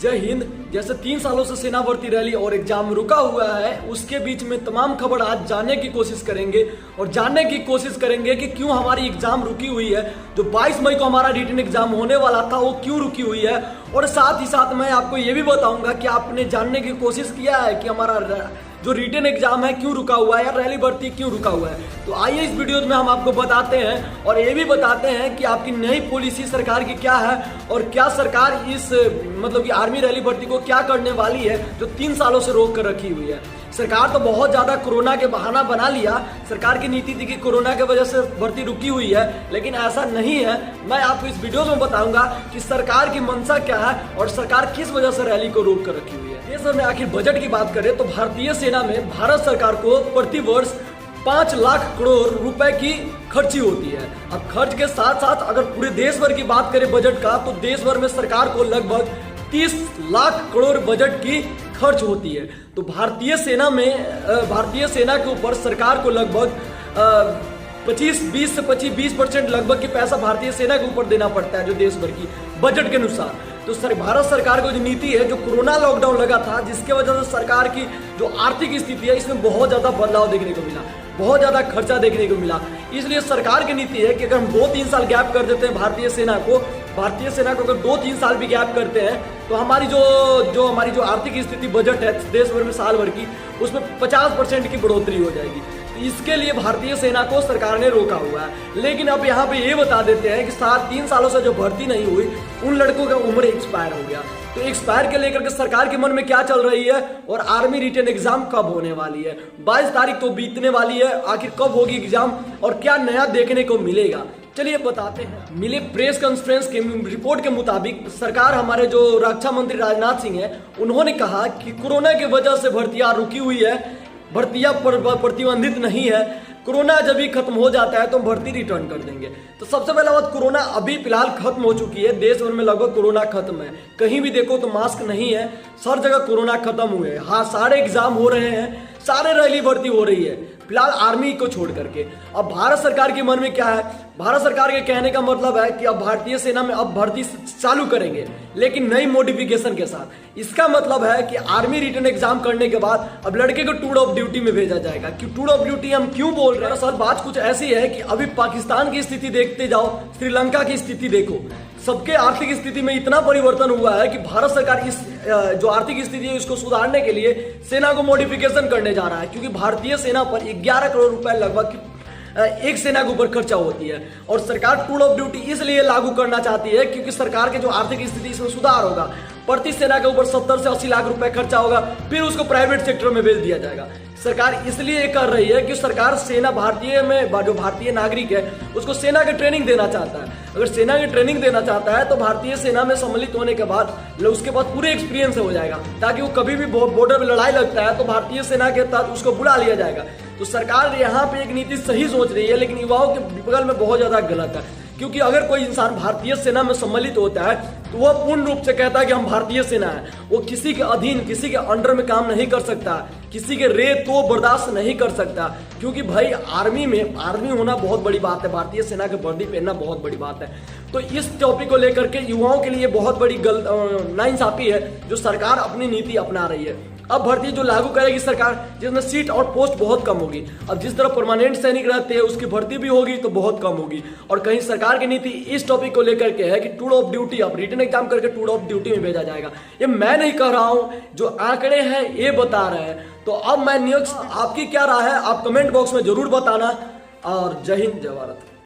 जय हिंद। जैसे 3 सालों से सेना भर्ती रैली और एग्जाम रुका हुआ है, उसके बीच में तमाम खबर आज जानने की कोशिश करेंगे और जानने की कोशिश करेंगे कि क्यों हमारी एग्जाम रुकी हुई है। जो 22 मई को हमारा रिटन एग्जाम होने वाला था वो क्यों रुकी हुई है, और साथ ही साथ मैं आपको ये भी बताऊंगा कि आपने जानने की कोशिश किया है कि हमारा जो रिटन एग्जाम है क्यों रुका हुआ है या रैली भर्ती क्यों रुका हुआ है। तो आइए इस वीडियो में हम आपको बताते हैं और ये भी बताते हैं कि आपकी नई पॉलिसी सरकार की क्या है और क्या सरकार इस मतलब कि आर्मी रैली भर्ती को क्या करने वाली है जो 3 सालों से रोक कर रखी हुई है। सरकार तो बहुत ज्यादा कोरोना के बहाना बना लिया, सरकार की नीति थी कि कोरोना की वजह से भर्ती रुकी हुई है, लेकिन ऐसा नहीं है। मैं आपको इस वीडियो में बताऊंगा कि सरकार की मंशा क्या है और सरकार किस वजह से रैली को रोक कर रखी हुई है। देश में आखिर बजट की बात करें तो भारतीय सेना में भारत सरकार को प्रति वर्ष 5 लाख करोड़ रुपए की खर्ची होती है। अब खर्च के साथ साथ अगर पूरे देश भर की बात करें बजट का, तो देश भर में सरकार को लगभग 30 लाख करोड़ बजट की खर्च होती है। तो भारतीय सेना के ऊपर सरकार को लगभग 20% लगभग की पैसा भारतीय सेना के ऊपर देना पड़ता है जो देश भर की बजट के अनुसार। तो भारत सरकार की जो नीति है, जो कोरोना लॉकडाउन लगा था जिसके वजह से सरकार की जो आर्थिक स्थिति है इसमें बहुत ज्यादा बदलाव देखने को मिला, बहुत ज्यादा खर्चा देखने को मिला। इसलिए सरकार की नीति है कि अगर हम 2-3 साल गैप कर देते हैं भारतीय सेना को अगर 2-3 साल भी गैप करते हैं तो हमारी जो आर्थिक स्थिति बजट है देश भर में साल भर की, उसमें 50% की बढ़ोतरी हो जाएगी। इसके लिए भारतीय सेना को सरकार ने रोका हुआ है। लेकिन अब यहाँ पे ये बता देते हैं कि 3 सालों से जो भर्ती नहीं हुई उन लड़कों का उम्र एक्सपायर हो गया। तो एक्सपायर के लेकर के सरकार के मन में क्या चल रही है और आर्मी रिटन एग्जाम कब होने वाली है। 22 तारीख तो बीतने वाली है, आखिर कब होगी एग्जाम और क्या नया देखने को मिलेगा, चलिए बताते हैं। मिले प्रेस कॉन्फ्रेंस के रिपोर्ट के मुताबिक सरकार, हमारे जो रक्षा मंत्री राजनाथ सिंह है, उन्होंने कहा कि कोरोना की वजह से भर्तियां रुकी हुई है, भर्तियां प्रतिबंधित नहीं है, कोरोना जब भी खत्म हो जाता है तो हम भर्ती रिटर्न कर देंगे। तो सबसे पहला बात, कोरोना अभी फिलहाल खत्म हो चुकी है, देश भर में लगभग कोरोना खत्म है। कहीं भी देखो तो मास्क नहीं है, हर जगह कोरोना खत्म हुए है। हाँ, सारे एग्जाम हो रहे हैं, सारे रैली भर्ती हो रही है फिलहाल आर्मी को छोड़ करके। अब भारत सरकार के मन में क्या है, भारत सरकार के कहने का मतलब है कि अब भारतीय सेना में अब भर्ती चालू करेंगे लेकिन नई मॉडिफिकेशन के साथ। इसका मतलब है कि आर्मी रिटन एग्जाम करने के बाद अब लड़के को टूर ऑफ ड्यूटी में भेजा जाएगा। कि टूर ऑफ ड्यूटी हम क्यों बोल रहे हैं, सर बात कुछ ऐसी है कि अभी पाकिस्तान की स्थिति देखते जाओ, श्रीलंका की स्थिति देखो, सबके आर्थिक स्थिति में इतना परिवर्तन हुआ है कि भारत सरकार इस जो आर्थिक स्थिति है उसको सुधारने के लिए सेना को मॉडिफिकेशन करने जा रहा है। क्योंकि भारतीय सेना पर 11 करोड़ रुपए लगभग एक सेना के ऊपर खर्चा होती है और सरकार टूर ऑफ ड्यूटी इसलिए लागू करना चाहती है क्योंकि सरकार के जो आर्थिक स्थिति इसमें सुधार होगा। प्रति सेना के ऊपर 70 से 80 लाख रुपए खर्चा होगा, फिर उसको प्राइवेट सेक्टर में भेज दिया जाएगा। सरकार इसलिए कर रही है कि सरकार सेना जो भारतीय नागरिक है उसको सेना की ट्रेनिंग देना चाहता है। अगर सेना की ट्रेनिंग देना चाहता है तो भारतीय सेना में सम्मिलित होने के बाद उसके बाद पूरे एक्सपीरियंस हो जाएगा, ताकि वो कभी भी बॉर्डर में लड़ाई लगता है तो भारतीय सेना के तहत उसको बुला लिया जाएगा। तो सरकार यहाँ पे एक नीति सही सोच रही है, लेकिन युवाओं के बगल में बहुत ज्यादा गलत है। क्योंकि अगर कोई इंसान भारतीय सेना में सम्मिलित होता है तो वह पूर्ण रूप से कहता है कि हम भारतीय सेना है, वो किसी के अधीन, किसी के अंडर में काम नहीं कर सकता, किसी के रेत तो बर्दाश्त नहीं कर सकता। क्योंकि भाई आर्मी होना बहुत बड़ी बात है, भारतीय सेना के वर्दी पहनना बहुत बड़ी बात है। तो इस टॉपिक को लेकर के युवाओं के लिए बहुत बड़ी नाइंसाफी है जो सरकार अपनी नीति अपना रही है। अब भर्ती जो लागू करेगी सरकार, जिसमें सीट और पोस्ट बहुत कम होगी। अब जिस तरह परमानेंट सैनिक रहते हैं उसकी भर्ती भी होगी तो बहुत कम होगी। और कहीं सरकार की नीति इस टॉपिक को लेकर के है कि टूर ऑफ ड्यूटी, अब रिटन एग्जाम करके टूर ऑफ ड्यूटी में भेजा जाएगा। ये मैं नहीं कह रहा हूं, जो आंकड़े हैं ये बता रहे हैं। तो अब मैं आपकी क्या राय है आप कमेंट बॉक्स में जरूर बताना। और जय हिंद, जय भारत।